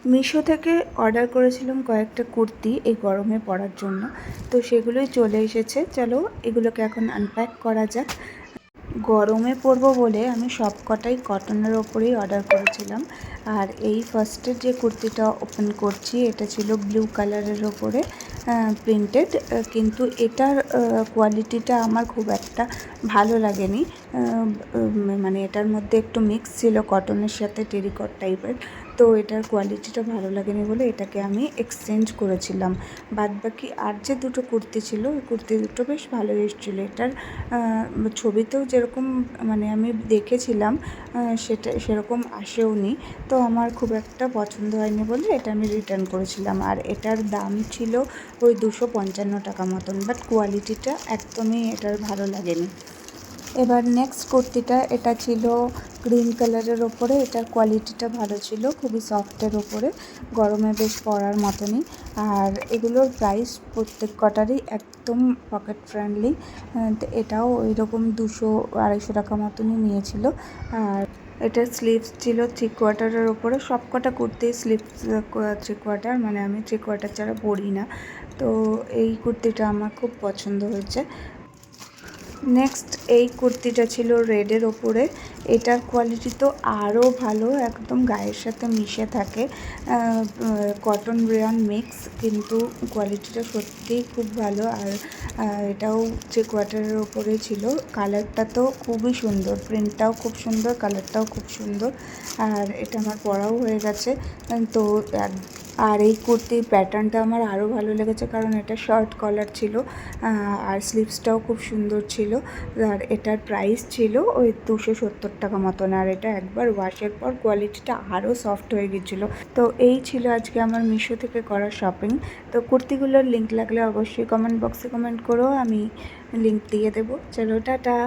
মিশো থেকে অর্ডার করেছিলাম কয়েকটা কুর্তি এই গরমে পরার জন্য, তো সেগুলোই চলে এসেছে। চলো এগুলোকে এখন আনপ্যাক করা যাক। গরমে পরবো বলে আমি সব কটাই কটনের ওপরেই অর্ডার করেছিলাম। আর এই ফার্স্টের যে কুর্তিটা ওপেন করছি এটা ছিল ব্লু কালারের ওপরে প্রিন্টেড, কিন্তু এটার কোয়ালিটিটা আমার খুব একটা ভালো লাগেনি। মানে এটার মধ্যে একটু মিক্স ছিল কটনের সাথে টেরিকট টাইপের, তো এটার কোয়ালিটিটা ভালো লাগেনি বলে এটাকে আমি এক্সচেঞ্জ করেছিলাম। বাদবাকি আর যে দুটো কুর্তি ছিল ওই কুর্তি দুটো বেশ ভালো এসেছিলো। এটার ছবিতেও যেরকম মানে আমি দেখেছিলাম সেরকম আসেও নি, তো আমার খুব একটা পছন্দ হয়নি বলে এটা আমি রিটার্ন করেছিলাম। আর এটার দাম ছিল ওই 255 টাকা মতন, বাট কোয়ালিটিটা একদমই এটার ভালো লাগেনি। এবার নেক্সট কুর্তিটা, এটা ছিল গ্রিন কালারের ওপরে। এটার কোয়ালিটিটা ভালো ছিল, খুবই সফটের ওপরে, গরমে বেশ পরার মতনই। আর এগুলোর প্রাইস প্রত্যেক কটারই একদম পকেট ফ্রেন্ডলি। এটাও ওই রকম 200-250 টাকা মতনই নিয়েছিল। আর এটার স্লিভস ছিল 3/4 ওপরে। সব কটা কুর্তি স্লিভস 3/4, মানে আমি 3/4 ছাড়া পরি না, তো এই কুর্তিটা আমার খুব পছন্দ হয়েছে। নেক্সট এই কুর্তিটা ছিল রেডের ওপরে। এটার কোয়ালিটি তো আরও ভালো, একদম গায়ের সাথে মিশে থাকে, কটন রেয়ন মিক্স, কিন্তু কোয়ালিটিটা সত্যিই খুব ভালো। আর এটাও 3/4 ওপরে ছিল। কালারটা তো খুবই সুন্দর, প্রিন্টটাও খুব সুন্দর, কালারটাও খুব সুন্দর। আর এটা আমার পরাও হয়ে গেছে। তো আর এই কুর্তির প্যাটার্নটা আমার আরও ভালো লেগেছে, কারণ এটা শর্ট কলার ছিল আর স্লিভসটাও খুব সুন্দর ছিল। আর এটার প্রাইস ছিল ওই 270 টাকা মতন। আর এটা একবার ওয়াশের পর কোয়ালিটিটা আরও সফট হয়ে গেছিলো। তো এই ছিল আজকে আমার মিশো থেকে করা শপিং। তো কুর্তিগুলোর লিঙ্ক লাগলে অবশ্যই কমেন্ট বক্সে কমেন্ট করো, আমি লিঙ্ক দিয়ে দেবো। চলো টাটা।